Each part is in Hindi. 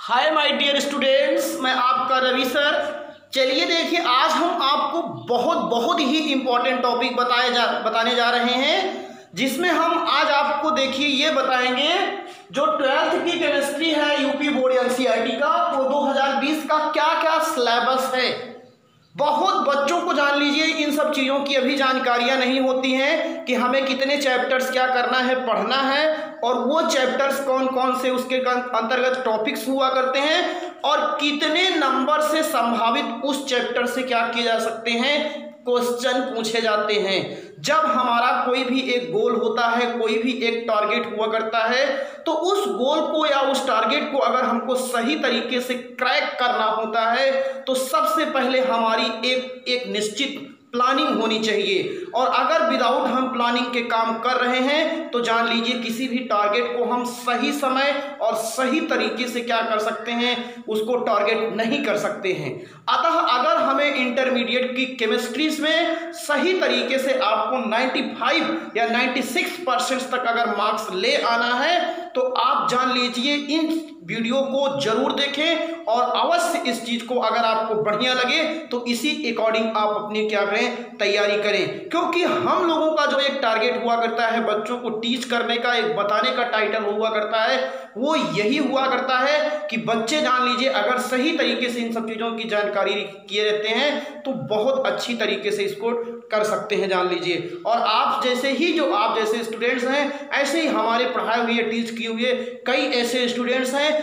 हाय माय डियर स्टूडेंट्स, मैं आपका रवि सर। चलिए देखिए, आज हम आपको बहुत ही इम्पोर्टेंट टॉपिक बताने जा रहे हैं, जिसमें हम आज आपको देखिए ये बताएंगे जो 12th की केमिस्ट्री है यूपी बोर्ड एनसीईआरटी का, वो 2020 का क्या क्या सिलेबस है। बहुत बच्चों को जान लीजिए इन सब चीज़ों की अभी जानकारियां नहीं होती हैं कि हमें कितने चैप्टर्स क्या करना है, पढ़ना है, और वो चैप्टर्स कौन कौन से उसके अंतर्गत टॉपिक्स हुआ करते हैं, और कितने नंबर से संभावित उस चैप्टर से क्या किए जा सकते हैं, क्वेश्चन पूछे जाते हैं। जब हमारा कोई भी एक गोल होता है, कोई भी एक टारगेट हुआ करता है, तो उस गोल को या उस टारगेट को अगर हमको सही तरीके से क्रैक करना होता है, तो सबसे पहले हमारी एक निश्चित प्लानिंग होनी चाहिए। और अगर विदाउट हम प्लानिंग के काम कर रहे हैं तो जान लीजिए किसी भी टारगेट को हम सही समय और सही तरीके से क्या कर सकते हैं, उसको टारगेट नहीं कर सकते हैं। अतः अगर हमें इंटरमीडिएट की केमिस्ट्रीज में सही तरीके से आपको 95 या 96% तक अगर मार्क्स ले आना है, तो आप जान लीजिए इन वीडियो को जरूर देखें, और अवश्य इस चीज को अगर आपको बढ़िया लगे तो इसी अकॉर्डिंग आप अपनी क्या करें, तैयारी करें। क्योंकि हम लोगों का जो एक टारगेट हुआ करता है, बच्चों को टीच करने का, एक बताने का टाइटल हुआ करता है, वो यही हुआ करता है कि बच्चे जान लीजिए अगर सही तरीके से इन सब चीजों की जानकारी किए रहते हैं तो बहुत अच्छी तरीके से इसको कर सकते हैं, जान लीजिए। और आप जैसे स्टूडेंट्स हैं, ऐसे ही हमारे पढ़ाए हुए, टीच किए हुए कई ऐसे स्टूडेंट्स हैं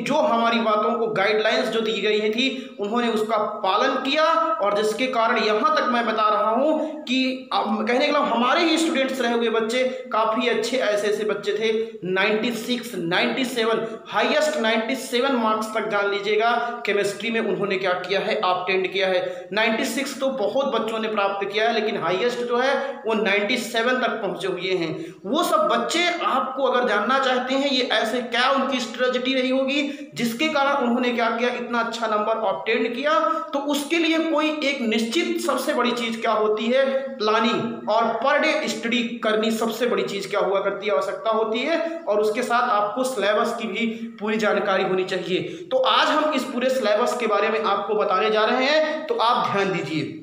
जो हमारी बातों को, गाइडलाइंस जो दी गई थी, उन्होंने उसका पालन किया, और जिसके कारण यहाँ तक मैं बता रहा हूँ कि कहने के लिए हमारे ही स्टूडेंट्स रहे हुए बच्चे काफ़ी अच्छे ऐसे बच्चे थे। 96, 97, हाईएस्ट 97 मार्क्स तक जान लीजिएगा केमिस्ट्री में उन्होंने क्या किया है, ऑब्टेंड किया है। 96 तो बहुत बच्चों ने प्राप्त किया है, लेकिन हाईएस्ट जो है वो 97 तक पहुँचे हुए हैं। वो सब बच्चे आपको अगर जानना चाहते हैं ये ऐसे क्या उनकी स्ट्रेटजी रही होगी जिसके कारण उन्होंने क्या किया, इतना अच्छा नंबर ऑब्टेन किया, तो उसके लिए कोई एक निश्चित सबसे बड़ी चीज क्या होती है, प्लानिंग और पर डे स्टडी करनी सबसे बड़ी चीज क्या हुआ करती है, आवश्यकता होती है। और उसके साथ आपको सिलेबस की भी पूरी जानकारी होनी चाहिए। तो आज हम इस पूरे सिलेबस के बारे में आपको बताने जा रहे हैं, तो आप ध्यान दीजिए।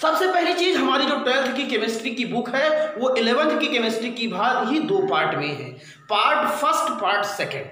सबसे पहली चीज, हमारी जो 12th की केमिस्ट्री की बुक है वो 11th की केमिस्ट्री की भाग ही 2 पार्ट में है, part first, part second.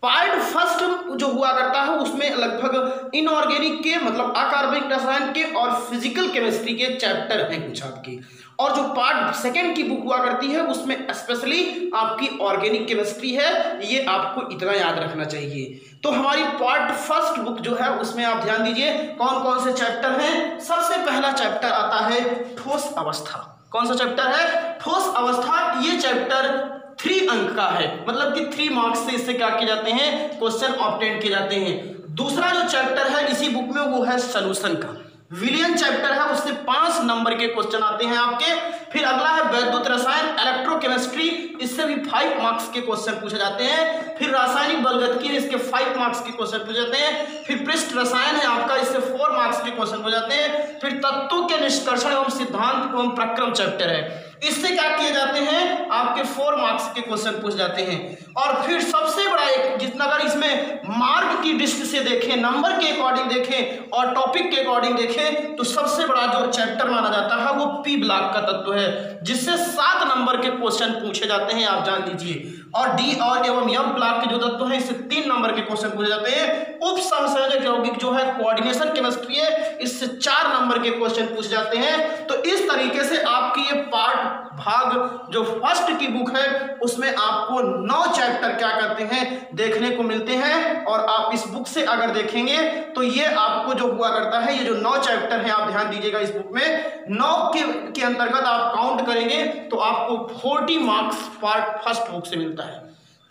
Part first जो हुआ करता है उसमें लगभग इनऑर्गेनिक के, मतलब अकार्बनिक रसायन के और फिजिकल केमिस्ट्री के चैप्टर हैं कुछ आपकी, और जो पार्ट सेकेंड की बुक हुआ करती है उसमें स्पेशली आपकी ऑर्गेनिक केमिस्ट्री है। ये आपको इतना याद रखना चाहिए। तो हमारी पार्ट फर्स्ट बुक जो है उसमें आप ध्यान दीजिए कौन कौन से चैप्टर हैं। सबसे पहला चैप्टर आता है ठोस अवस्था। कौन सा चैप्टर है? ठोस अवस्था। ये चैप्टर 3 अंक का है, मतलब कि 3 मार्क्स से इससे क्या किए जाते हैं, क्वेश्चन ऑब्टेन किए जाते हैं। दूसरा जो चैप्टर है इसी बुक में वो है सॉल्यूशन का, विलियन चैप्टर है, उससे 5 नंबर के क्वेश्चन आते हैं आपके। फिर अगला है वैद्युत रसायन, इलेक्ट्रोकेमिस्ट्री, इससे भी 5 मार्क्स के क्वेश्चन पूछे जाते हैं। फिर रासायनिक बलगतिकी, इसके 5 मार्क्स के क्वेश्चन पूछे जाते हैं। फिर पृष्ठ रसायन है आपका, इससे 4 मार्क्स के क्वेश्चन पूछे जाते हैं। फिर तत्वों के निष्कर्षण एवं सिद्धांत एवं प्रक्रम चैप्टर है, इससे क्या किए जाते हैं, आपके 4 मार्क्स के क्वेश्चन पूछ जाते हैं। और फिर सबसे बड़ा एक, जितना अगर इसमें मार्क की दृष्टि से देखें, नंबर के अकॉर्डिंग देखें और टॉपिक के अकॉर्डिंग देखें, तो सबसे बड़ा जो चैप्टर माना जाता है वो पी ब्लॉक का तत्व है, जिससे 7 नंबर के क्वेश्चन पूछे जाते हैं, आप जान लीजिए। और डी और एवं एफ ब्लॉक के जो तत्व हैं इससे 3 नंबर के क्वेश्चन पूछे जाते हैं। उप सहसंयोजक यौगिक जो है कोऑर्डिनेशन केमिस्ट्री है, इससे 4 नंबर के क्वेश्चन पूछे जाते हैं। तो इस तरीके से आपकी ये पार्ट भाग जो फर्स्ट की बुक है उसमें आपको 9 चैप्टर क्या करते हैं, देखने को मिलते हैं। और आप इस बुक से अगर देखेंगे तो ये आपको जो हुआ करता है, ये जो 9 चैप्टर हैं आप ध्यान दीजिएगा इस बुक में, 9 के अंतर्गत आप काउंट करेंगे तो आपको 40 मार्क्स पार्ट फर्स्ट बुक से मिलता है।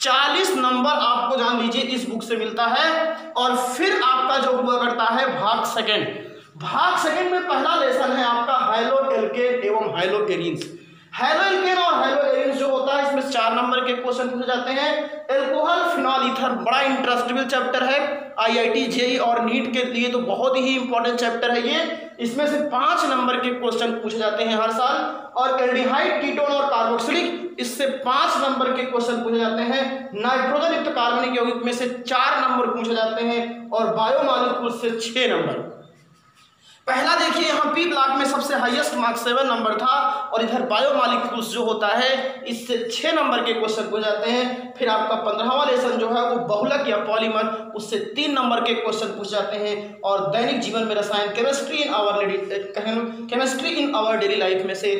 40 नंबर आपको जान लीजिए इस बुक से मिलता है। और फिर आपका जो हुआ करता है भाग सेकेंड, भाग सेकेंड में पहला लेसन है आपका हैलो एल्केन एवं हैलो एरीन्स। हैलो एल्केन और हैलो एरीन्स जो होता है इसमें 4 नंबर के क्वेश्चन पूछे जाते हैं। एल्कोहल फिनॉल ईथर बड़ा इंटरेस्टेबल चैप्टर है, आईआईटी जेईई और नीट के लिए तो बहुत ही इंपॉर्टेंट चैप्टर है ये। इसमें से 5 नंबर के क्वेश्चन पूछे जाते हैं हर साल। और एल्डिहाइड, कीटोन और कार्बोक्सिलिक इससे 5 नंबर के क्वेश्चन पूछे जाते हैं। नाइट्रोजन युक्त कार्बनिक यौगिक में से 4 नंबर पूछे जाते हैं और बायोमॉलिक्यूल से 6 नंबर। पहला देखिए यहाँ पी ब्लॉक में सबसे हाईएस्ट मार्क्स 7 नंबर था और इधर बायोमॉलिक्यूल्स जो होता है इससे 6 नंबर के क्वेश्चन पूछ जाते हैं। फिर आपका 15वां लेसन जो है वो बहुलक या पॉलीमर, उससे 3 नंबर के क्वेश्चन पूछ जाते हैं। और दैनिक जीवन में रसायन chemistry in our daily life में से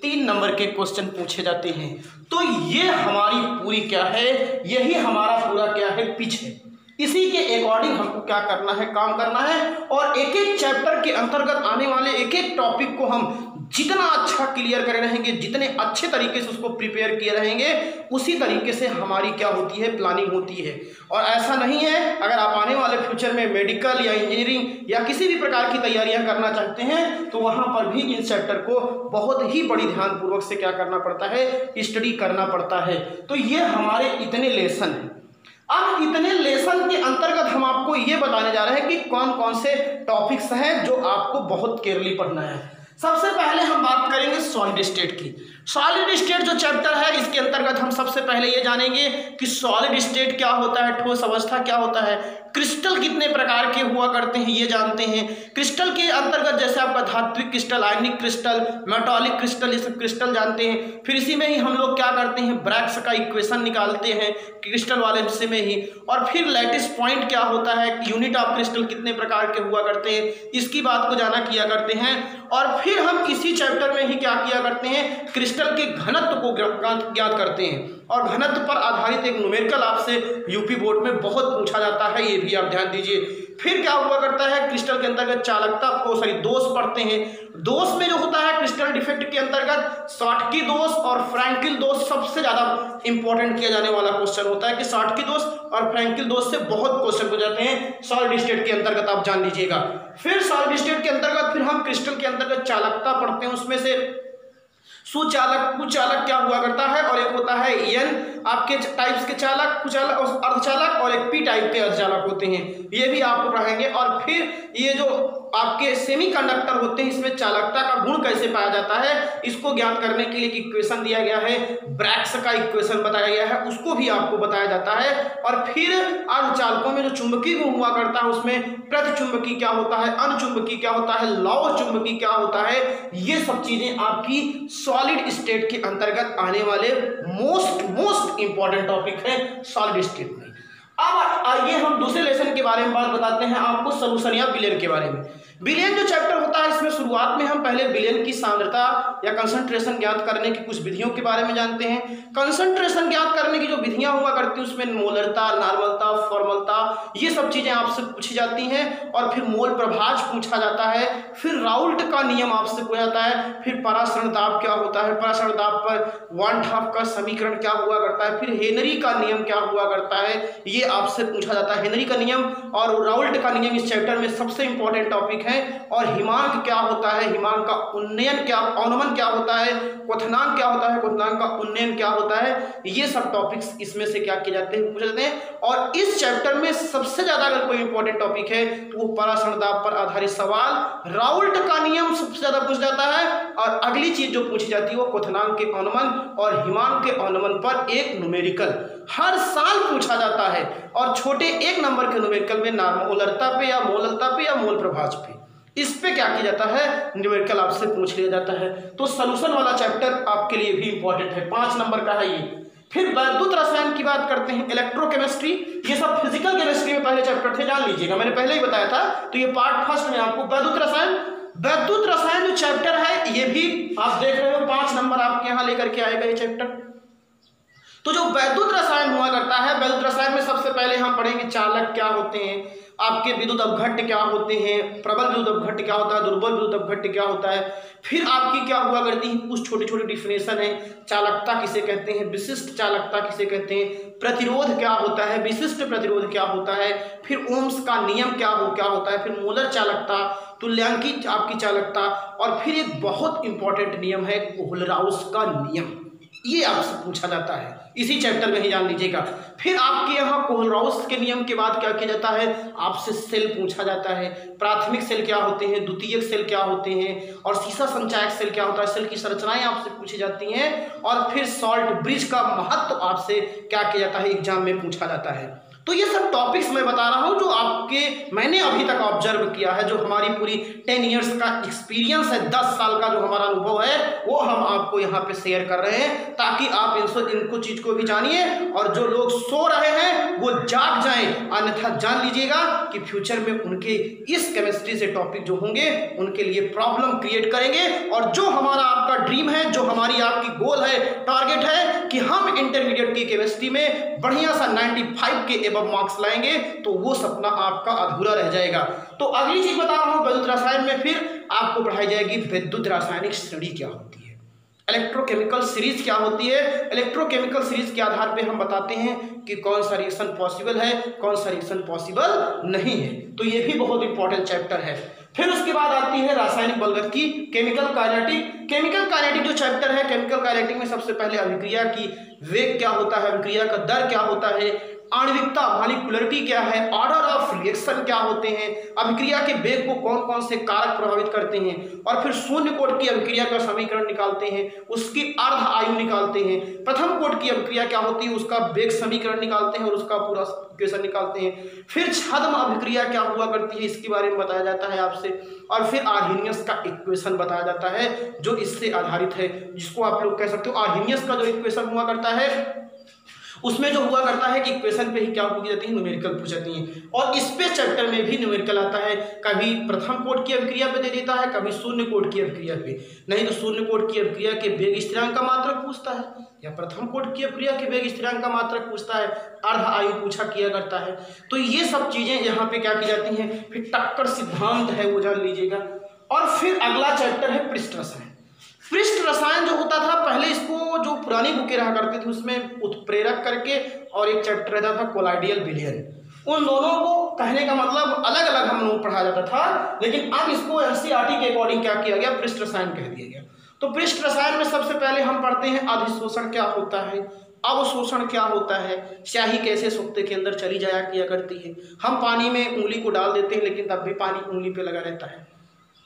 3 नंबर के क्वेश्चन पूछे जाते हैं। तो ये हमारी पूरी क्या है, यही हमारा पूरा क्या है, पिच है। इसी के अकॉर्डिंग हमको क्या करना है, काम करना है। और एक एक चैप्टर के अंतर्गत आने वाले एक एक टॉपिक को हम जितना अच्छा क्लियर करे रहेंगे, जितने अच्छे तरीके से उसको प्रिपेयर किए रहेंगे, उसी तरीके से हमारी क्या होती है, प्लानिंग होती है। और ऐसा नहीं है, अगर आप आने वाले फ्यूचर में मेडिकल या इंजीनियरिंग या किसी भी प्रकार की तैयारियां करना चाहते हैं तो वहां पर भी इन चैप्टर को बहुत ही बड़ी ध्यानपूर्वक से क्या करना पड़ता है, स्टडी करना पड़ता है। तो ये हमारे इतने लेसन हैं। अब इतने लेसन के अंतर्गत हम आपको ये बताने जा रहे हैं कि कौन कौन से टॉपिक्स हैं जो आपको बहुत केयरली पढ़ना है। सबसे पहले हम बात करेंगे सॉलिड स्टेट की। सॉलिड स्टेट जो चैप्टर है इसके अंतर्गत हम सबसे पहले ये जानेंगे कि सॉलिड स्टेट क्या होता है, ठोस अवस्था क्या होता है, क्रिस्टल कितने प्रकार के हुआ करते हैं ये जानते हैं। क्रिस्टल के अंतर्गत जैसे आपका धात्विक क्रिस्टल, आयनिक क्रिस्टल, मेटालिक क्रिस्टल, ये सब क्रिस्टल जानते हैं। फिर इसी में ही हम लोग क्या करते हैं, ब्रैग्स का इक्वेशन निकालते हैं क्रिस्टल वाले हिस्से में ही। और फिर लैटिस पॉइंट क्या होता है, यूनिट ऑफ क्रिस्टल कितने प्रकार के हुआ करते हैं, इसकी बात को जाना किया करते हैं। और फिर हम इसी चैप्टर में ही क्या किया करते हैं, क्रिस्टल के घनत्व को ज्ञात करते हैं। और घनत्व पर आधारित एक न्यूमेरिकल आपसे यूपी बोर्ड में बहुत पूछा जाता है, ये भी आप ध्यान दीजिए। फिर क्या हुआ करता है, क्रिस्टल के अंतर्गत चालकता को दोष पढ़ते हैं। दोष में जो होता है क्रिस्टल डिफेक्ट के अंतर्गत शॉटकी दोष और फ्रैंकिल दोष सबसे ज्यादा इंपॉर्टेंट किया जाने वाला क्वेश्चन होता है कि शॉटकी दोष और फ्रैंकिल दोष से बहुत क्वेश्चन हो जाते हैं सॉलिड स्टेट के अंतर्गत, आप जान लीजिएगा। फिर सॉलिड स्टेट के अंतर्गत फिर हम क्रिस्टल के अंतर्गत चालकता पढ़ते हैं, उसमें से सुचालक, कुचालक क्या हुआ करता है, और एक होता है एन आपके टाइप्स के चालक, कुचालक और अर्धचालक, और एक पी टाइप के अर्धचालक होते हैं, ये भी आपको पढ़ाएंगे। और फिर ये जो आपके सेमीकंडक्टर होते हैं इसमें चालकता का गुण कैसे पाया जाता है, इसको ज्ञात करने के लिए एक इक्वेशन दिया गया है, ब्रैग्स का इक्वेशन बताया गया है, उसको भी आपको बताया जाता है। और फिर अर्धचालकों में जो चुंबकीय गुण हुआ करता है उसमें प्रतिचुंबकी क्या होता है, अनुचुंबकी क्या होता है, लौह चुंबकी क्या होता है, ये सब चीजें आपकी सॉलिड स्टेट के अंतर्गत आने वाले मोस्ट इंपॉर्टेंट टॉपिक है सॉलिड स्टेट में। अब आइए हम दूसरे लेसन के बारे में बात बताते हैं आपको, सॉल्यूशन या विलयन के बारे में। विलयन जो चैप्टर होता है इसमें शुरुआत में हम पहले विलयन की सांद्रता या कंसंट्रेशन ज्ञात करने की कुछ विधियों के बारे में जानते हैं। कंसंट्रेशन ज्ञात करने की जो विधियां हुआ करती हैं उसमें मोलरता, नॉर्मलता, फॉर्मलता, ये सब चीजें आपसे पूछी जाती हैं। और फिर मोल प्रभाज पूछा जाता है, फिर राउल्ट का नियम आपसे पूछा जाता है, फिर परासरण दाब क्या होता है, परासरण दाब पर वान हाफ का समीकरण क्या हुआ करता है, फिर हेनरी का नियम क्या हुआ करता है, ये आपसे पूछा जाता है। हेनरी का नियम और राउल्ट का नियम इस चैप्टर में सबसे इंपॉर्टेंट टॉपिक है। और हिमांक क्या होता है, हिमांक का उन्नयन क्या, औनमन क्या होता है, क्वथनांक क्या होता है, क्वथनांक का उन्नयन क्या होता है, ये सब टॉपिक्स इसमें से क्या किए जाते हैं, पूछे जाते हैं। और इस चैप्टर में सबसे ज्यादा अगर कोई इंपॉर्टेंट टॉपिक है तो वो परासरण दाब पर आधारित सवाल, राउल्ट का नियम सबसे ज्यादा पूछा जाता है। और अगली चीज जो पूछी जाती है वो क्वथनांक के औनमन और हिमांक के औनमन पर एक न्यूमेरिकल हर साल पूछा जाता है। और छोटे 1 नंबर के न्यूमेरिकल में मोलरता पे या मोललता पे या मोल प्रभाज पे, इस पे क्या किया जाता है, न्यूमेरिकल आपसे पूछ लिया जाता है। तो सॉल्यूशन वाला चैप्टर आपके लिए भी इंपॉर्टेंट है, 5 नंबर का है ये। फिर वैद्युत रसायन की बात करते हैं, इलेक्ट्रोकेमिस्ट्री, ये सब फिजिकल केमिस्ट्री में पहले चैप्टर थे, जान लीजिएगा, मैंने पहले ही बताया था। तो ये पार्ट फर्स्ट में आपको वैद्युत रसायन जो चैप्टर है ये भी आप देख रहे हो 5 नंबर आपके यहाँ लेकर के आएगा ये चैप्टर। तो जो वैद्युत रसायन हुआ करता है, वैद्युत रसायन में सबसे पहले हम पढ़ेंगे चालक क्या होते हैं, आपके विद्युत अपघट्ट क्या होते हैं, प्रबल विद्युत अपघट्ट क्या होता है, दुर्बल विद्युत अपघट्ट क्या होता है। फिर आपकी क्या हुआ करती है, कुछ छोटी छोटी डिफिनेशन है, चालकता किसे कहते हैं, विशिष्ट चालकता किसे कहते हैं, प्रतिरोध क्या होता है, विशिष्ट प्रतिरोध क्या होता है, फिर ओम्स का नियम क्या होता है, फिर मोलर चालकता, तुल्यांकी आपकी चालकता, और फिर एक बहुत इंपॉर्टेंट नियम है कोहलराउस का नियम, ये आपसे पूछा जाता है। इसी चैप्टर में ही जान लीजिएगा। फिर आपके यहाँ कोहलराउस के नियम के बाद क्या किया जाता है, आपसे सेल पूछा जाता है। प्राथमिक सेल क्या होते हैं, द्वितीयक सेल क्या होते हैं, और सीसा संचायक सेल क्या होता है, सेल की संरचनाएं आपसे पूछी जाती हैं। और फिर सॉल्ट ब्रिज का महत्व आपसे क्या किया जाता है, एग्जाम में पूछा जाता है। तो ये सब टॉपिक्स मैं बता रहा हूं जो मैंने अभी तक ऑब्जर्व किया है, जो हमारी पूरी 10 इयर्स का एक्सपीरियंस है, 10 साल का जो हमारा अनुभव है, वो हम आपको यहाँ पे शेयर कर रहे हैं, ताकि आप इनको चीज को भी जानिए, और जो लोग सो रहे हैं वो जाग जाएं। अन्यथा जान लीजिएगा कि फ्यूचर में उनके इस केमिस्ट्री से टॉपिक जो होंगे उनके लिए प्रॉब्लम क्रिएट करेंगे। और जो हमारा आपका ड्रीम है, जो हमारी आपकी गोल है, टारगेट है कि हम इंटरमीडिएट की केमिस्ट्री में बढ़िया सा 95 के मार्क्स लाएंगे, तो वो सपना आपका अधूरा रह जाएगा। तो अगली चीज बता रहा हूं, विद्युत रसायन में फिर आपको पढ़ाई जाएगी विद्युत रासायनिक श्रेणी क्या होती है, इलेक्ट्रोकेमिकल सीरीज क्या होती है। इलेक्ट्रोकेमिकल सीरीज के आधार पे हम बताते हैं कि कौन सा रिएक्शन पॉसिबल है, कौन सा रिएक्शन पॉसिबल नहीं है। तो ये भी बहुत इंपॉर्टेंट चैप्टर है। फिर उसके बाद आती है रासायनिक बलगति, केमिकल काइनेटिक। केमिकल काइनेटिक जो चैप्टर है, केमिकल काइनेटिक में सबसे पहले अभिक्रिया की वेग क्या होता है, अभिक्रिया का दर क्या होता है, आणविकता मॉलिक्यूलरिटी क्या है, ऑर्डर ऑफ रिएक्शन क्या होते हैं, अभिक्रिया के वेग को कौन कौन से कारक प्रभावित करते हैं, और फिर शून्य कोट की अभिक्रिया का समीकरण निकालते हैं, उसकी अर्ध आयु निकालते हैं। प्रथम कोट की अभिक्रिया क्या होती है, उसका वेग समीकरण निकालते हैं और उसका पूरा इक्वेशन निकालते हैं। फिर छद्म अभिक्रिया क्या हुआ करती है, इसके बारे में बताया जाता है आपसे। और फिर आर्हेनियस का इक्वेशन बताया जाता है जो इससे आधारित है, जिसको आप लोग कह सकते हो आर्हेनियस का जो इक्वेशन हुआ करता है, उसमें जो हुआ करता है कि इक्वेशन पे ही क्या पूछी जाती है, न्यूमेरिकल पूछ जाती हैं। और इस पे चैप्टर में भी न्यूमेरिकल आता है, कभी प्रथम कोट की अभिक्रिया पे दे देता है, कभी शून्य कोट की अभिक्रिया पे। नहीं तो शून्य कोट की अभिक्रिया के वेग स्थिरांक का मात्रक पूछता है, या प्रथम कोट की अभिक्रिया के वेग स्थिरांक का मात्रक पूछता है, अर्ध आयु पूछा किया करता है। तो ये सब चीजें यहाँ पे क्या की जाती हैं। फिर टक्कर सिद्धांत है, वो जान लीजिएगा। और फिर अगला चैप्टर है पृष्ठ रसायन। पृष्ठ रसायन जो होता था पहले, इसको जो पुरानी बुकें रहा करती थी उसमें उत्प्रेरक करके और एक चैप्टर रहता था कोलाइडियल विलयन। उन दोनों को कहने का मतलब अलग अलग हम लोग पढ़ा जाता था, लेकिन अब इसको एनसीईआरटी के अकॉर्डिंग क्या किया गया, पृष्ठ रसायन कह दिया गया। तो पृष्ठ रसायन में सबसे पहले हम पढ़ते हैं अधिशोषण क्या होता है, अवशोषण क्या होता है, स्याही कैसे सोखते के अंदर चली जाया किया करती है, हम पानी में उंगली को डाल देते हैं लेकिन तब भी पानी उंगली पे लगा रहता है,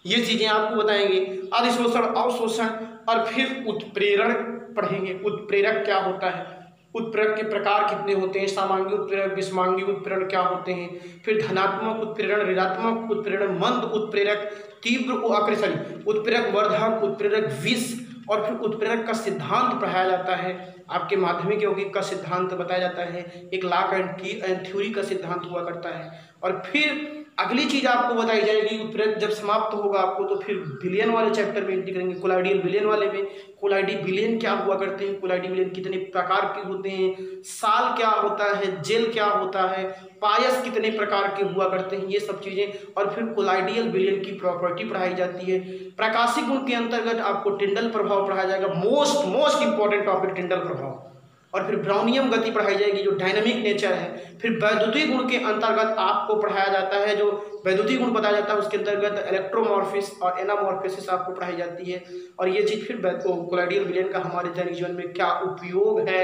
ये चीजें आपको बताएंगे। अधिशोषण, अवशोषण, और फिर उत्प्रेरण पढ़ेंगे। उत्प्रेरक क्या होता है, उत्प्रेरक के प्रकार कितने होते हैं, सामांगी उत्प्रेरक, विषमांगी उत्प्रेरण क्या होते हैं, फिर धनात्मक उत्प्रेरण, ऋणात्मक उत्प्रेरण, मंद उत्प्रेरक, तीव्र उत्प्रेरक, वर्धक उत्प्रेरक, विष, और फिर उत्प्रेरक का सिद्धांत पढ़ाया जाता है। आपके माध्यमिक यौगिक का सिद्धांत बताया जाता है, एक लॉक एंड थ्योरी का सिद्धांत हुआ करता है। और फिर अगली चीज आपको बताई जाएगी, उत्प्रेरक जब समाप्त होगा आपको तो फिर विलयन वाले चैप्टर में एंट्री करेंगे, कोलाइडियल विलयन वाले में। कोलाइडियल विलयन क्या हुआ करते हैं, कोलाइडियल विलयन कितने प्रकार के होते हैं, साल क्या होता है, जेल क्या होता है, पायस कितने प्रकार के हुआ करते हैं, ये सब चीजें। और फिर कोलाइडियल विलयन की प्रॉपर्टी पढ़ाई जाती है। प्रकाशिक गुण के अंतर्गत आपको टिंडल प्रभाव पढ़ाया जाएगा, मोस्ट इंपॉर्टेंट टॉपिक टिंडल प्रभाव। और फिर ब्राउनियम गति पढ़ाई जाएगी जो डायनामिक नेचर है। फिर वैद्युतीय गुण के अंतर्गत आपको पढ़ाया जाता है, जो वैद्युतीय गुण बताया जाता है उसके अंतर्गत इलेक्ट्रोमॉर्फिस और एनामॉर्फिस आपको पढ़ाई जाती है। और ये चीज फिर कोलाइडियल विलयन का हमारे दैनिक जीवन में क्या उपयोग है,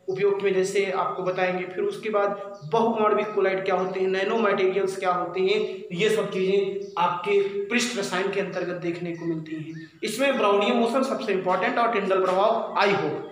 उपयोग में जैसे आपको बताएंगे। फिर उसके बाद बहुआण्विक कोलाइड क्या होते हैं, नैनो मटेरियल्स क्या होते हैं, ये सब चीजें आपके पृष्ठ रसायन के अंतर्गत देखने को मिलती हैं। इसमें ब्राउनियम मोशन सबसे इंपॉर्टेंट और टिंडल प्रभाव आई होप।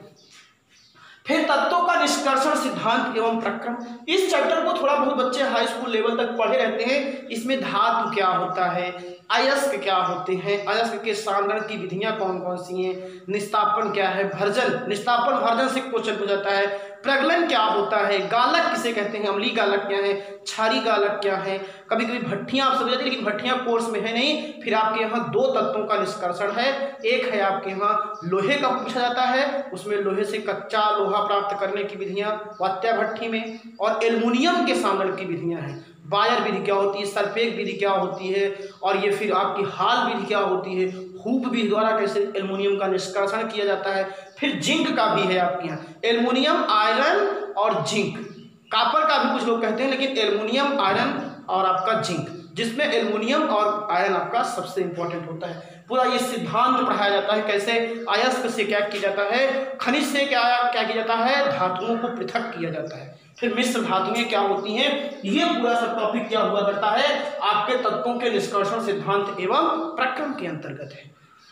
फिर तत्वों का निष्कर्षण सिद्धांत एवं प्रक्रम। इस चैप्टर को थोड़ा बहुत बच्चे हाई स्कूल लेवल तक पढ़े रहते हैं। इसमें धातु क्या होता है, अयस्क क्या होते हैं, अयस्क के सांद्रण की विधियां कौन कौन सी हैं, निस्तापन क्या है, भर्जन, निस्तापन भर्जन से क्वेश्चन पूछा जाता है, प्रगलन क्या होता है, गालक किसे कहते हैं, अम्लीय गालक क्या है, क्षारीय गालक क्या है। कभी कभी भट्टियां आप समझ जाती है लेकिन भट्टियां कोर्स में है नहीं। फिर आपके यहाँ दो तत्वों का निष्कर्षण है, एक है आपके यहाँ लोहे का पूछा जाता है, उसमें लोहे से कच्चा लोहा प्राप्त करने की विधियां वात्या भट्टी में, और एल्युमिनियम के सांद्रण की विधियां हैं, बायर विधि क्या होती है, सल्फेट विधि क्या होती है, और ये फिर आपकी हाल विधि क्या होती है, हूप विधि द्वारा कैसे एल्युमिनियम का निष्कर्षण किया जाता है। फिर जिंक का भी है आपके यहाँ, एल्युमिनियम, आयरन और जिंक। कापर का भी कुछ लोग कहते हैं लेकिन एल्युमिनियम, आयरन और आपका जिंक, जिसमें एल्युमिनियम और आयरन आपका सबसे इंपॉर्टेंट होता है। पूरा ये सिद्धांत पढ़ाया जाता है, कैसे अयस्क से क्या किया जाता है, खनिज से क्या किया जाता है, धातुओं को पृथक किया जाता है, फिर मिश्र धातुएं क्या होती हैं, ये पूरा सब टॉपिक क्या हुआ करता है आपके तत्वों के निष्कर्षण सिद्धांत एवं प्रक्रम के अंतर्गत है।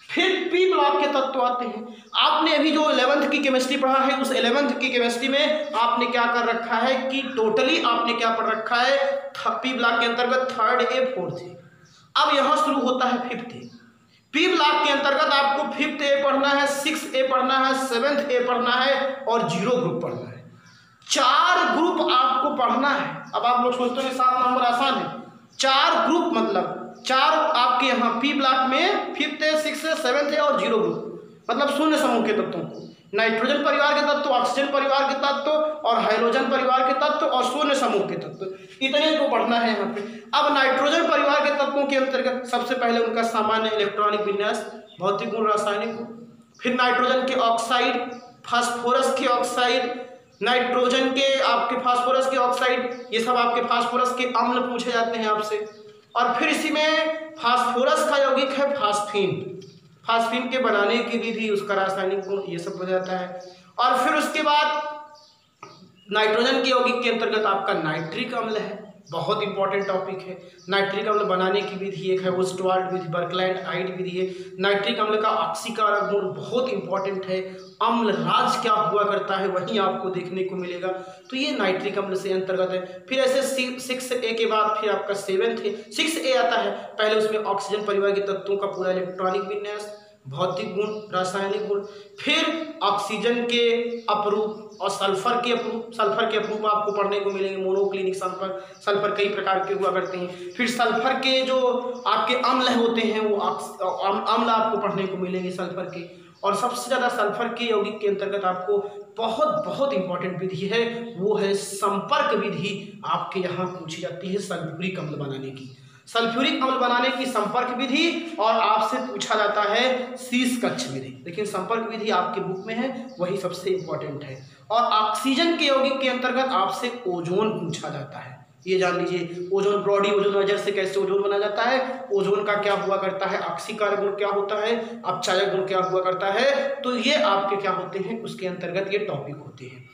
फिर पी ब्लॉक के तत्व आते हैं। आपने अभी जो 11th की केमिस्ट्री पढ़ा है, उस 11th की केमिस्ट्री में आपने क्या कर रखा है कि टोटली आपने क्या पढ़ रखा है, पी ब्लॉक के अंतर्गत 3rd A 4th A। अब यहाँ शुरू होता है 5th A। पी ब्लॉक के अंतर्गत आपको 5th A पढ़ना है, 6th A पढ़ना है, 7th A पढ़ना है और 0 ग्रुप पढ़ना है। 4 ग्रुप आपको पढ़ना है। अब आप लोग सोचते हैं 7 नंबर आसान है, 4 ग्रुप मतलब 4 आपके यहाँ पी ब्लॉक में 5th A 6th A 7th A और 0 ग्रुप मतलब शून्य समूह के तत्वों को, नाइट्रोजन परिवार के तत्व, ऑक्सीजन परिवार के तत्व और हाइड्रोजन परिवार के तत्व और शून्य समूह के तत्व, इतने को पढ़ना है यहाँ पे। अब नाइट्रोजन परिवार के तत्वों के अंतर्गत सबसे पहले उनका सामान्य इलेक्ट्रॉनिक विन्यास, भौतिक गुण, रासायनिक गुण, फिर नाइट्रोजन के ऑक्साइड, फास्फोरस के ऑक्साइड, नाइट्रोजन के आपके फास्फोरस के ऑक्साइड, ये सब आपके फास्फोरस के अम्ल पूछे जाते हैं आपसे। और फिर इसी में फास्फोरस का यौगिक है फास्फीन, फास्फीन के बनाने की विधि, उसका रासायनिक गुण, ये सब हो जाता है। और फिर उसके बाद नाइट्रोजन के यौगिक के अंतर्गत आपका नाइट्रिक अम्ल है, बहुत इंपॉर्टेंट टॉपिक है। नाइट्रिक अम्ल बनाने की विधि एक है वो स्टुअर्ट विधि, बर्कलैंड आइड विधि है। नाइट्रिक अम्ल का ऑक्सीकारक गुण बहुत इंपॉर्टेंट है। अम्ल राज क्या हुआ करता है वहीं आपको देखने को मिलेगा, तो ये नाइट्रिक अम्ल से अंतर्गत है। फिर ऐसे 6A के बाद फिर आपका 7th है, 6A आता है। पहले उसमें ऑक्सीजन परिवार के तत्वों का पूरा इलेक्ट्रॉनिक विन्यास, भौतिक गुण, रासायनिक गुण, फिर ऑक्सीजन के अपरूप और सल्फर के अपरूप, सल्फर के अपरूप आपको पढ़ने को मिलेंगे, मोनोक्लिनिक सल्फर, सल्फर कई प्रकार के हुआ करते हैं। फिर सल्फर के जो आपके अम्ल होते हैं वो अम्ल आपको पढ़ने को मिलेंगे सल्फर के। और सबसे ज़्यादा सल्फर के यौगिक के अंतर्गत आपको बहुत इंपॉर्टेंट विधि है, वो है संपर्क विधि आपके यहाँ पूछी जाती है सल्फ्यूरिक अम्ल बनाने की। सल्फ्यूरिक अम्ल बनाने की संपर्क विधि और आपसे पूछा जाता है शीश कक्ष विधि, लेकिन संपर्क विधि आपके बुक में है, वही सबसे इंपॉर्टेंट है। और ऑक्सीजन के यौगिक के अंतर्गत आपसे ओजोन पूछा जाता है, ये जान लीजिए ओजोन बॉडी, ओजोन वजह से कैसे ओजोन बना जाता है, ओजोन का क्या हुआ करता है, ऑक्सीकारक गुण क्या होता है, अपचायक गुण क्या हुआ करता है, तो ये आपके क्या होते हैं उसके अंतर्गत ये टॉपिक होते हैं।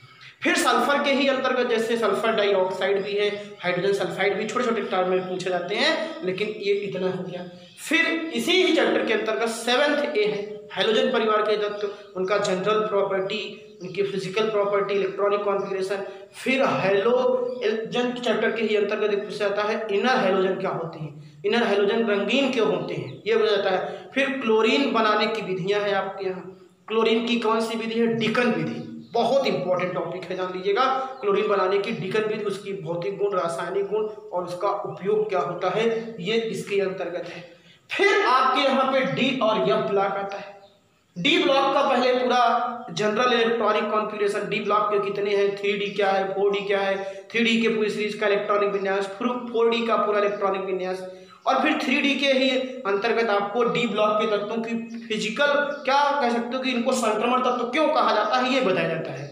फिर सल्फर के ही अंतर्गत जैसे सल्फर डाइऑक्साइड भी है, हाइड्रोजन सल्फाइड भी छोटे छोटे टर्म में पूछे जाते हैं, लेकिन ये इतना हो गया। फिर इसी ही चैप्टर के अंतर्गत 7th A है, हैलोजन परिवार के तत्व, उनका जनरल प्रॉपर्टी, उनकी फिजिकल प्रॉपर्टी, इलेक्ट्रॉनिक कॉन्फ़िगरेशन। फिर हैलोजन चैप्टर के ही अंतर्गत एक पूछा जाता है इनर हैलोजन क्या होते हैं, इनर हैलोजन रंगीन क्यों होते हैं, ये हो जाता है। फिर क्लोरीन बनाने की विधियाँ हैं आपके यहाँ, क्लोरीन की कौन सी विधि है, डिकन विधि, बहुत इंपॉर्टेंट टॉपिक है, जान लीजिएगा। क्लोरीन बनाने की डिकन विधि, उसकी भौतिक गुण, रासायनिक गुण और उसका उपयोग क्या होता है, ये इसके अंतर्गत है। फिर आपके यहाँ पे डी और एफ ब्लॉक आता है। डी ब्लॉक का पहले पूरा general electronic configuration, D block के कितने हैं, 3D क्या है, 4D क्या है, 3D के पूरी सीरीज का इलेक्ट्रॉनिक विन्यास, फिर 4D का पूरा इलेक्ट्रॉनिक विन्यास, और फिर 3D के ही अंतर्गत आपको डी ब्लॉक के तत्वों की फिजिकल क्या कह सकते हो कि इनको संक्रमण तत्व क्यों कहा जाता है, ये बताया जाता है।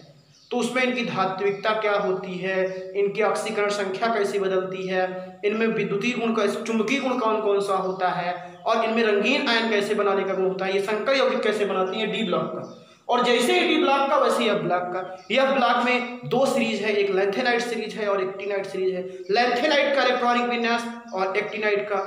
तो उसमें इनकी धात्विकता क्या होती है, इनकी ऑक्सीकरण संख्या कैसी बदलती है, इनमें विद्युतीय गुण का, चुंबकीय गुण कौन कौन सा होता है, और इनमें रंगीन आयन कैसे बनाने का गुण होता है, ये संकर यौगिक कैसे बनाती है डी ब्लॉक का। और जैसे ही डी ब्लॉक का वैसे एफ ब्लॉक का। एफ ब्लॉक में 2 सीरीज है, एक लैंथेनाइट सीरीज है और एक्टिनाइट सीरीज है। लैंथेनाइट का इलेक्ट्रॉनिक विन्यास और एक्टिनाइट का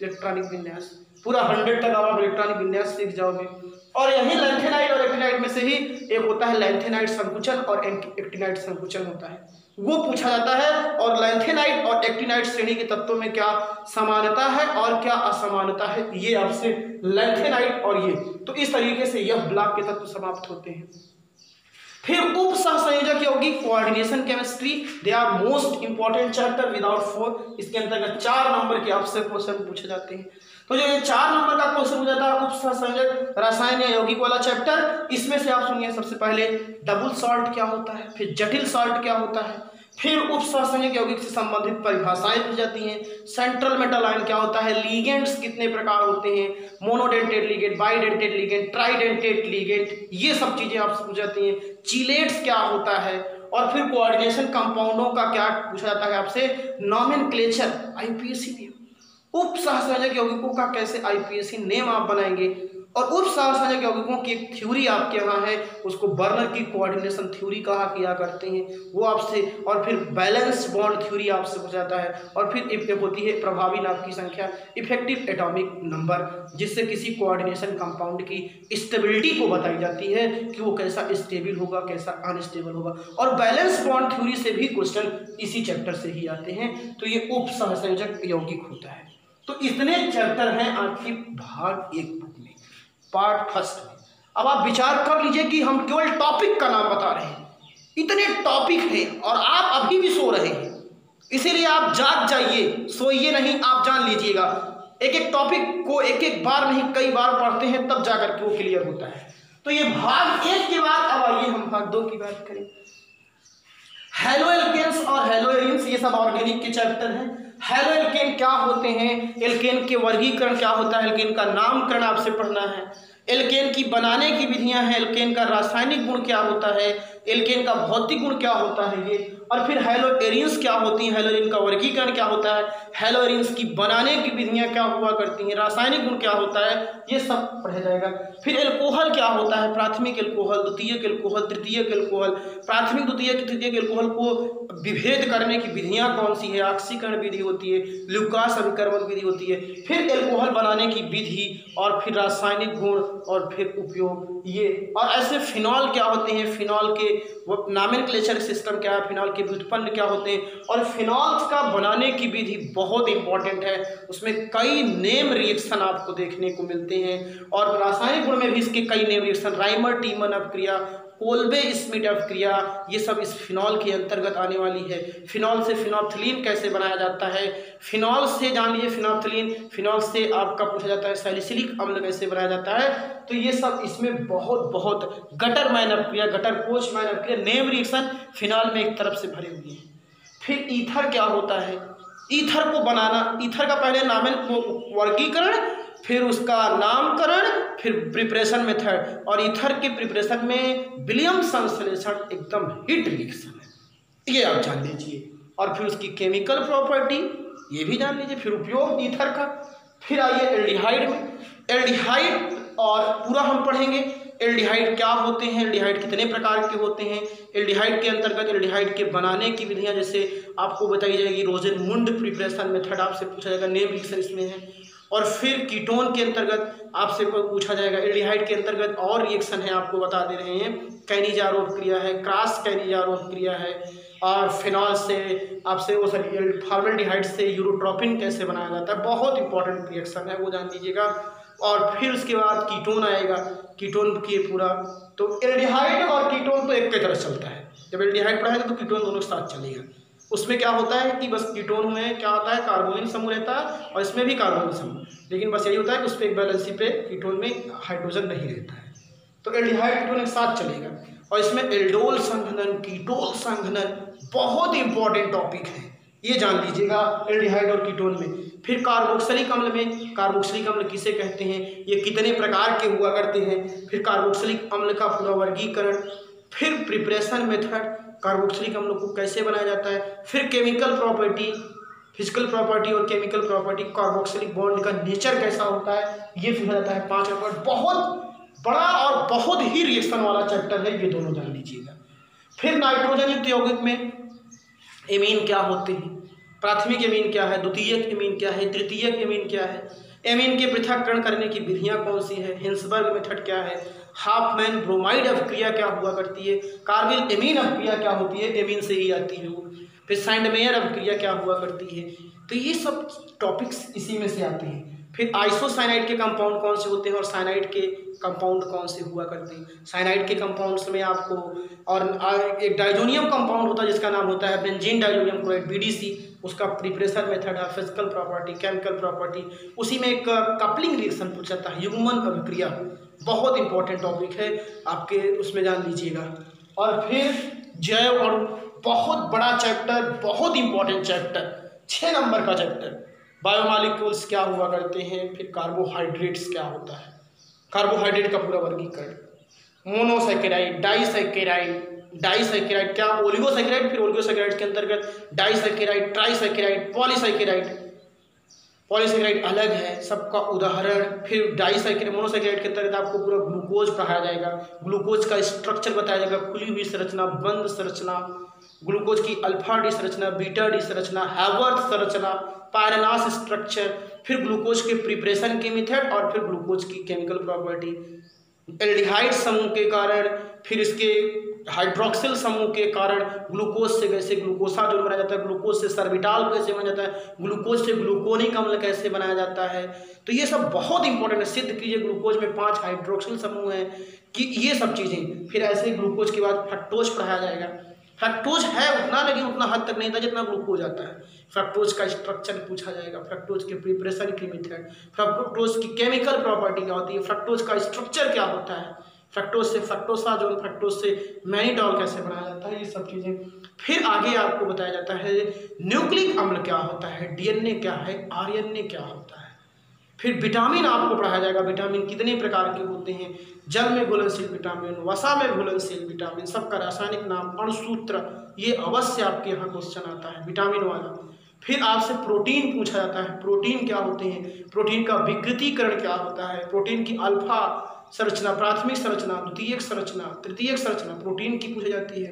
इलेक्ट्रॉनिक विन्यास, पूरा 100 तक आप इलेक्ट्रॉनिक विन्यास सीख जाओगे। और यही लैंथेनाइट और एक्टिनाइट में से ही एक होता है लैंथेनाइट संकुचन और एक्टिनाइट संकुचन होता है, वो पूछा जाता है। और लैंथेनाइट और एक्टिनाइट श्रेणी के तत्वों में क्या समानता है और क्या असमानता है, ये आपसे लैंथेनाइट और ये, तो इस तरीके से यह ब्लॉक के तत्व समाप्त होते हैं। फिर उप सहसंयोजक यौगिक, coordination chemistry, they are most important chapter without 4। इसके अंतर्गत 4 नंबर के आपसे क्वेश्चन पूछे जाते हैं। तो जो ये 4 नंबर का क्वेश्चन हो जाता है उप सहसंयोजक रसायन या यौगिक वाला चैप्टर, इसमें से आप सुनिए सबसे पहले डबल सॉल्ट क्या होता है, फिर जटिल सॉल्ट क्या होता है, फिर उप सहसंयोजक यौगिक से संबंधित परिभाषाएं पूछ जाती हैं, सेंट्रल मेटल आयन क्या होता है, लिगेंड्स कितने प्रकार होते हैं, monodentate ligand, bidentate ligand, tridentate ligand, ये सब चीजें आपसे पूछ जाती हैं। चीलेट्स क्या होता है, और फिर कोऑर्डिनेशन कंपाउंडों का क्या पूछा जाता है आपसे, नॉमेनक्लेचर, आईपीएससी में उप सहसंयोजक यौगिकों का कैसे आईपीएससी नेम आप बनाएंगे, और उप सहसंयोजक यौगिकों की एक थ्योरी आपके यहाँ है, उसको बर्नर की कोऑर्डिनेशन थ्योरी कहा किया करते हैं, वो आपसे, और फिर बैलेंस बॉन्ड थ्योरी आपसे हो जाता है, और फिर एक होती है प्रभावी नाभ की संख्या, इफेक्टिव एटॉमिक नंबर, जिससे किसी कोऑर्डिनेशन कंपाउंड की स्टेबिलिटी को बताई जाती है कि वो कैसा स्टेबल होगा, कैसा अनस्टेबल होगा। और बैलेंस बॉन्ड थ्योरी से भी क्वेश्चन इसी चैप्टर से ही आते हैं। तो ये उप सहसंयोजक यौगिक होता है। तो इतने चैप्टर हैं आपकी भाग 1 बुक में, पार्ट फर्स्ट में। अब आप विचार कर लीजिए कि हम केवल टॉपिक का नाम बता रहे हैं, इतने टॉपिक हैं और आप अभी भी सो रहे हैं, इसीलिए आप जाग जाइए, सोइए नहीं, आप जान लीजिएगा। एक एक टॉपिक को एक एक बार नहीं कई बार पढ़ते हैं तब जाकर के वो क्लियर होता है। तो ये भाग 1 के बाद अब आइए हम भाग 2 की बात करें। हैलो एल्केन्स और हैलो एरीन्स ये सब ऑर्गेनिक के चैप्टर हैं। हैलो एल्केन क्या होते हैं, एल्केन के वर्गीकरण क्या होता है, एल्केन का नामकरण आपसे पढ़ना है, एल्केन की बनाने की विधियां हैं, एल्केन का रासायनिक गुण क्या होता है, एल्केन का भौतिक गुण क्या होता है ये, और फिर हैलो एरीन्स क्या होती हैं, हैलो एरीन का वर्गीकरण क्या होता है, हैलो एरीन्स की बनाने की विधियां क्या हुआ करती हैं, रासायनिक गुण क्या होता है, ये सब पढ़ा जाएगा। फिर एल्कोहल क्या होता है, प्राथमिक एल्कोहल, द्वितीयक एल्कोहल, तृतीयक एल्कोहल, प्राथमिक द्वितीयक तृतीयक एल्कोहल को विभेद करने की विधियां कौन सी है, ऑक्सीकरण विधि होती है, लुकास अभिकर्मक विधि होती है, फिर एल्कोहल बनाने की विधि, और फिर रासायनिक गुण, और फिर उपयोग ये। और ऐसे फिनॉल क्या होते हैं, फिनॉल के नॉमेनक्लेचर सिस्टम क्या है, फिनॉल के व्युत्पन्न क्या होते हैं, और फिनॉल का बनाने की विधि बहुत इंपॉर्टेंट है, उसमें कई नेम रिएक्शन आपको देखने को मिलते हैं। और रासायनिक गुण में भी इसके कई name reaction, Rymer टीमन अपक्रिया, Kolbe Schmitt अपक्रिया, ये सब इस फिनॉल के अंतर्गत आने वाली है। फिनॉल से फिनोल्फथलीन कैसे बनाया जाता है, फिनॉल से जान लीजिए फिनोल्फथलीन, फिनॉल से आपका पूछा जाता है सैलिसिलिक अम्ल कैसे बनाया जाता है। तो ये सब इसमें बहुत बहुत गटर मैन अपक्रिया, गटर कोच मैन अपक्रिया, नेम रिएक्शन फिनॉल में एक तरफ से भरे हुए हैं। फिर ईथर क्या होता है, ईथर को बनाना, ईथर का पहले नाम वर्गीकरण, फिर उसका नामकरण, फिर प्रिपरेशन मेथड, और ईथर के प्रिपरेशन में विलियम संश्लेषण एकदम हिट रिएक्शन है, ये आप जान लीजिए। और फिर उसकी केमिकल प्रॉपर्टी ये भी जान लीजिए, फिर उपयोग ईथर का। फिर आइए एल्डिहाइड में, एल्डिहाइड और पूरा हम पढ़ेंगे एल्डिहाइड क्या होते हैं, एल्डिहाइड कितने प्रकार के होते हैं, एल्डिहाइड के अंतर्गत एल्डिहाइड के बनाने की विधियां जैसे आपको बताई जाएगी, रोजेनमुंड प्रिपरेशन मेथड आपसे पूछा जाएगा, नेम रिएक्शन इसमें है। और फिर कीटोन के अंतर्गत आपसे पूछा जाएगा, एल्डिहाइड के अंतर्गत और रिएक्शन है आपको बता दे रहे हैं, कैनिजारोड क्रिया है, क्रॉस कैनिजारोड क्रिया है, और फिनॉल से आपसे वो फॉर्मल्डिहाइड से यूरोट्रोपिन कैसे बनाया जाता है, बहुत इंपॉर्टेंट रिएक्शन है, वो जान लीजिएगा। और फिर उसके बाद कीटोन आएगा, कीटोन की पूरा, तो एल्डिहाइड और कीटोन तो एक की तरह चलता है, जब एल्डिहाइड पढ़ाएगा तो कीटोन दोनों के साथ चलेगा। उसमें क्या होता है कि बस कीटोन में क्या होता है, कार्बोनिल समूह रहता है, और इसमें भी कार्बोनिल समूह, लेकिन बस यही होता है कि उस पर एक बैलेंसी पे कीटोन में हाइड्रोजन नहीं रहता है। तो एल्डिहाइड कीटोन एक साथ चलेगा। और इसमें एल्डोल संघनन, कीटोल संघनन बहुत इंपॉर्टेंट टॉपिक है, ये जान लीजिएगा एल्डिहाइड और कीटोन में। फिर कार्बोक्सिलिक अम्ल में, कार्बोक्सिलिक अम्ल किसे कहते हैं, ये कितने प्रकार के हुआ करते हैं, फिर कार्बोक्सिलिक अम्ल का पूरा वर्गीकरण, फिर प्रिपरेशन मेथड, कार्बोक्सिलिक अम्ल को कैसे बनाया जाता है, फिर केमिकल प्रॉपर्टी, फिजिकल प्रॉपर्टी और केमिकल प्रॉपर्टी, कार्बोक्सिलिक बॉन्ड का नेचर कैसा होता है, ये फिर जाता है 5 नंबर। बहुत बड़ा और बहुत ही रिएक्शन वाला चैप्टर है, ये दोनों जान लीजिएगा। फिर नाइट्रोजन युक्त यौगिक में एमीन क्या होते हैं, प्राथमिक एमीन क्या है, द्वितीयक एमीन क्या है, तृतीयक एमीन क्या है, एमीन के पृथक्करण करने की विधियां कौन सी है, हिंसबर्ग मेथड क्या है, हाफमैन ब्रोमाइड अपक्रिया क्या हुआ करती है, कार्बिल एमीन अपक्रिया क्या होती है, एमीन से ही आती है वो, फिर साइंडमेयर अपक्रिया क्या हुआ करती है। तो ये सब टॉपिक्स इसी में से आते हैं। फिर आइसोसाइनाइड के कंपाउंड कौन से होते हैं और साइनाइड के कंपाउंड कौन से हुआ करते हैं। साइनाइड के कंपाउंड्स में आपको, और एक डाइजोनियम कंपाउंड होता है जिसका नाम होता है बेंजीन डाइजोनियम क्लोराइड BDC, उसका प्रिपरेशन मेथड है, फिजिकल प्रॉपर्टी, केमिकल प्रॉपर्टी, उसी में एक कपलिंग रिएक्शन पूछा जाता है, युग्मन अभिक्रिया, बहुत इंपॉर्टेंट टॉपिक है आपके, उसमें जान लीजिएगा। और फिर जैव, और बहुत बड़ा चैप्टर, बहुत इंपॉर्टेंट चैप्टर, 6 नंबर का चैप्टर, बायोमॉलिक्यूल्स क्या हुआ करते हैं, फिर कार्बोहाइड्रेट्स क्या होता है, कार्बोहाइड्रेट का पूरा वर्गीकरण, मोनोसैकेराइड, डाइसैकेराइड क्या, ओलिगोसैकेराइड, फिर ओलिगोसैकेराइड के अंतर्गत डाइसैकेराइड, ट्राइसैकेराइड, पॉलीसैकेराइड, पॉलीसेकेराइड अलग है, सबका उदाहरण। फिर डाईसाइक्लिक मोनोसेकेराइड के तहत आपको पूरा ग्लूकोज पढ़ाया जाएगा, ग्लूकोज का स्ट्रक्चर बताया जाएगा, खुली हुई संरचना, बंद संरचना, ग्लूकोज की अल्फा डी संरचना, बीटा डी संरचना, हैवर्थ संरचना, पायरेनास स्ट्रक्चर, फिर ग्लूकोज के प्रिपरेशन के मेथड और फिर ग्लूकोज की केमिकल प्रॉपर्टी, एल्डिहाइड समूह के कारण, फिर इसके हाइड्रोक्सिल समूह के कारण ग्लूकोज से कैसे ग्लूकोसाजोल बनाया जाता है, ग्लूकोज से सर्बिटाल कैसे बना जाता है, ग्लूकोज से ग्लूकोनिक अम्ल कैसे बनाया जाता है। तो ये सब बहुत इंपॉर्टेंट है। सिद्ध कीजिए ग्लूकोज में 5 हाइड्रोक्सिल समूह हैं कि ये सब चीज़ें। फिर ऐसे ग्लूकोज के बाद फ्रक्टोज पढ़ाया जाएगा। फ्रक्टोज है उतना, लेकिन उतना हद तक नहीं था जितना ग्लूकोज आता है। फ्रक्टोज का स्ट्रक्चर पूछा जाएगा, फ्रक्टोज के प्रिपरेशन की मेथड, फ्रक्टोज की केमिकल प्रॉपर्टी क्या होती है, फ्रक्टोज का स्ट्रक्चर क्या होता है, फ्रक्टोज से फ्रक्टोसाजोल, फ्रक्टोज से मैनिटॉल कैसे बनाया जाता है, ये सब चीज़ें। फिर आगे आपको बताया जाता है न्यूक्लिक अम्ल क्या होता है, डीएनए क्या है, आरएनए क्या होता है। फिर विटामिन आपको पढ़ाया जाएगा, विटामिन कितने प्रकार के होते हैं, जल में घुलनशील विटामिन, वसा में घुलनशील विटामिन, सबका रासायनिक नाम, अणुसूत्र, ये अवश्य आपके यहाँ क्वेश्चन आता है विटामिन वाला। फिर आपसे प्रोटीन पूछा जाता है, प्रोटीन क्या होते हैं, प्रोटीन का विकृतीकरण क्या होता है, प्रोटीन की अल्फा संरचना, प्राथमिक संरचना, द्वितीयक संरचना, तृतीयक संरचना प्रोटीन की पूछी जाती है।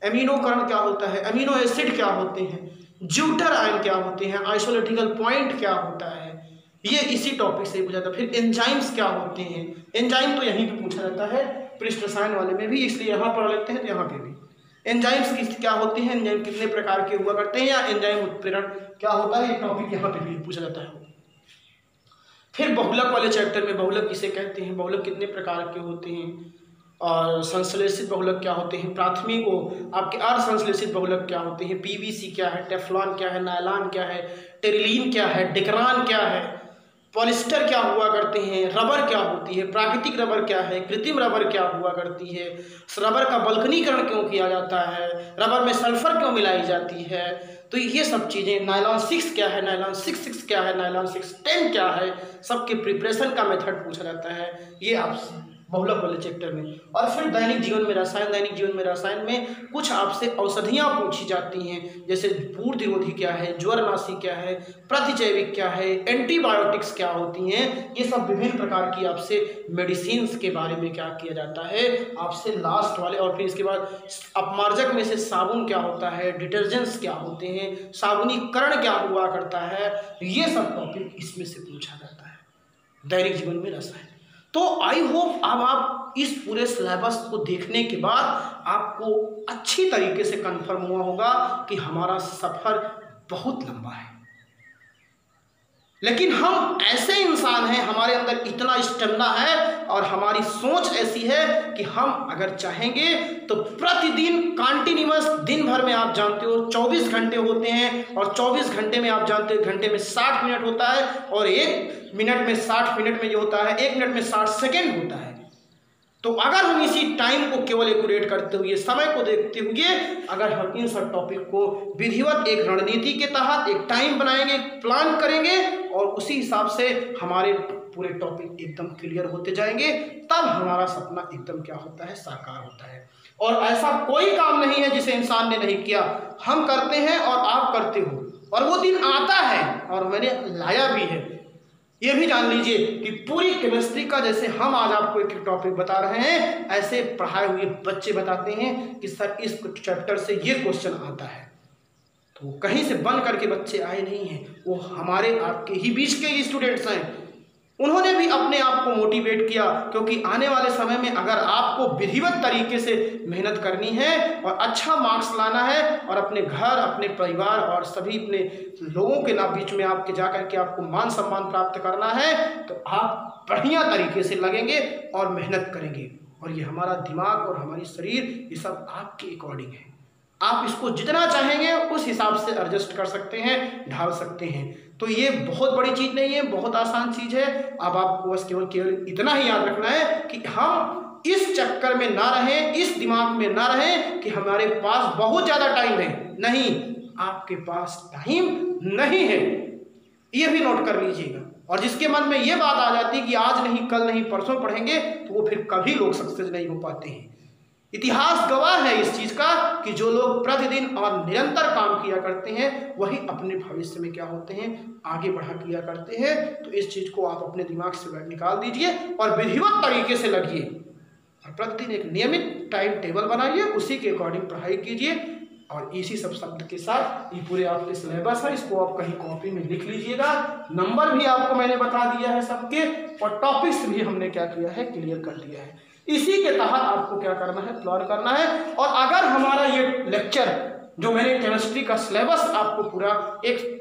एमिनोकरण क्या होता है, अमीनो एसिड क्या होते हैं, ज्यूटर आयन क्या होते हैं, आइसोलेटिकल पॉइंट क्या होता है, ये इसी टॉपिक से पूछा जाता है। फिर एंजाइम्स क्या होते हैं, एंजाइम तो यहीं पे पूछा जाता है पृष्ठ रसायन वाले में भी, इसलिए यहाँ पढ़ लेते हैं तो यहाँ पे भी एंजाइम्स की क्या होते हैं, एंजाइम कितने प्रकार के हुआ करते हैं, या एंजाइम उत्प्रेरण क्या होता है, ये टॉपिक यहाँ पे भी पूछा जाता है। फिर बहुलक वाले चैप्टर में बहुलक किसे कहते हैं, बहुलक कितने प्रकार के होते हैं, और संश्लेषित बहुलक क्या होते हैं, प्राथमिक आपके असंश्लेषित बहुलक क्या होते हैं, पीवीसी क्या है, टेफ्लॉन क्या है, नायलॉन क्या है, टेरिलीन क्या है, डिक्रान क्या है, पॉलिस्टर क्या हुआ करते हैं, रबर क्या होती है, प्राकृतिक रबर क्या है, कृत्रिम रबर क्या हुआ करती है, रबर का बल्कनीकरण क्यों किया जाता है, रबर में सल्फर क्यों मिलाई जाती है। तो ये सब चीज़ें, नायलॉन 6 क्या है, नायलॉन 6 क्या है, नायलॉन 610 क्या है, सबके प्रिपरेशन का मेथड पूछा जाता है ये आपसे बहुलक वाले चैप्टर में। और फिर दैनिक जीवन में रसायन, दैनिक जीवन में रसायन में कुछ आपसे औषधियाँ पूछी जाती हैं, जैसे पूर्वरोधी क्या है, ज्वरनाशी क्या है, प्रतिजैविक क्या है, एंटीबायोटिक्स क्या होती हैं, ये सब विभिन्न प्रकार की आपसे मेडिसिन्स के बारे में क्या किया जाता है आपसे लास्ट वाले। और फिर इसके बाद अपमार्जक में से साबुन क्या होता है, डिटर्जेंट्स क्या होते हैं, साबुनीकरण क्या हुआ करता है, ये सब टॉपिक इसमें से पूछा जाता है दैनिक जीवन में रसायन। तो आई होप अब आप इस पूरे सिलेबस को देखने के बाद आपको अच्छी तरीके से कंफर्म हुआ होगा कि हमारा सफ़र बहुत लंबा है, लेकिन हम ऐसे इंसान हैं, हमारे अंदर इतना स्टेमिना है और हमारी सोच ऐसी है कि हम अगर चाहेंगे तो प्रतिदिन कंटिन्यूअस, दिन भर में आप जानते हो 24 घंटे होते हैं, और 24 घंटे में आप जानते हो घंटे में 60 मिनट होता है, और 1 मिनट में 60 मिनट में ये होता है, 1 मिनट में 60 सेकेंड होता है। तो अगर हम इसी टाइम को केवल एक्यूरेट करते हुए, समय को देखते हुए, अगर हम इन सब टॉपिक को विधिवत एक रणनीति के तहत एक टाइम बनाएंगे, प्लान करेंगे, और उसी हिसाब से हमारे पूरे टॉपिक एकदम क्लियर होते जाएंगे, तब हमारा सपना एकदम क्या होता है, साकार होता है। और ऐसा कोई काम नहीं है जिसे इंसान ने नहीं किया, हम करते हैं और आप करते हो, और वो दिन आता है और मैंने लाया भी है। ये भी जान लीजिए कि पूरी केमिस्ट्री का, जैसे हम आज आपको एक टॉपिक बता रहे हैं, ऐसे पढ़ाए हुए बच्चे बताते हैं कि सर इस चैप्टर से ये क्वेश्चन आता है। तो कहीं से बन करके बच्चे आए नहीं हैं, वो हमारे आपके ही बीच के स्टूडेंट्स हैं। उन्होंने भी अपने आप को मोटिवेट किया, क्योंकि आने वाले समय में अगर आपको विधिवत तरीके से मेहनत करनी है और अच्छा मार्क्स लाना है, और अपने घर, अपने परिवार और सभी अपने लोगों के ना बीच में आपके जाकर के आपको मान सम्मान प्राप्त करना है, तो आप बढ़िया तरीके से लगेंगे और मेहनत करेंगे। और ये हमारा दिमाग और हमारी शरीर, ये सब आपके अकॉर्डिंग है। आप इसको जितना चाहेंगे उस हिसाब से एडजस्ट कर सकते हैं, ढाल सकते हैं। तो ये बहुत बड़ी चीज़ नहीं है, बहुत आसान चीज़ है। अब आपको बस केवल इतना ही याद रखना है कि हम इस चक्कर में ना रहें, इस दिमाग में ना रहें कि हमारे पास बहुत ज़्यादा टाइम है। नहीं, आपके पास टाइम नहीं है, ये भी नोट कर लीजिएगा। और जिसके मन में ये बात आ जाती है कि आज नहीं, कल नहीं, परसों पढ़ेंगे, तो वो फिर कभी लोग सक्सेस नहीं हो पाते हैं। इतिहास गवाह है इस चीज़ का कि जो लोग प्रतिदिन और निरंतर काम किया करते हैं वही अपने भविष्य में क्या होते हैं, आगे बढ़ा किया करते हैं। तो इस चीज़ को आप अपने दिमाग से निकाल दीजिए और विधिवत तरीके से लगिए और प्रतिदिन एक नियमित टाइम टेबल बनाइए, उसी के अकॉर्डिंग पढ़ाई कीजिए। और इसी सब शब्द के साथ ये पूरे आपके सिलेबस है, इसको आप कहीं कॉपी में लिख लीजिएगा। नंबर भी आपको मैंने बता दिया है सबके, और टॉपिक्स भी हमने क्या किया है, क्लियर कर दिया है। इसी के तहत आपको क्या करना है, प्लान करना है। और अगर हमारा ये लेक्चर जो मैंने केमिस्ट्री का सिलेबस आपको पूरा एक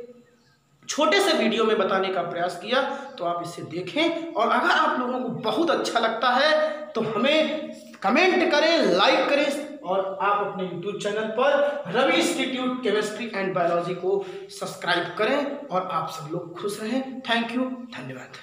छोटे से वीडियो में बताने का प्रयास किया तो आप इसे देखें, और अगर आप लोगों को बहुत अच्छा लगता है तो हमें कमेंट करें, लाइक करें, और आप अपने YouTube चैनल पर Ravi institute chemistry and biology को सब्सक्राइब करें। और आप सब लोग खुश रहें। थैंक यू, धन्यवाद।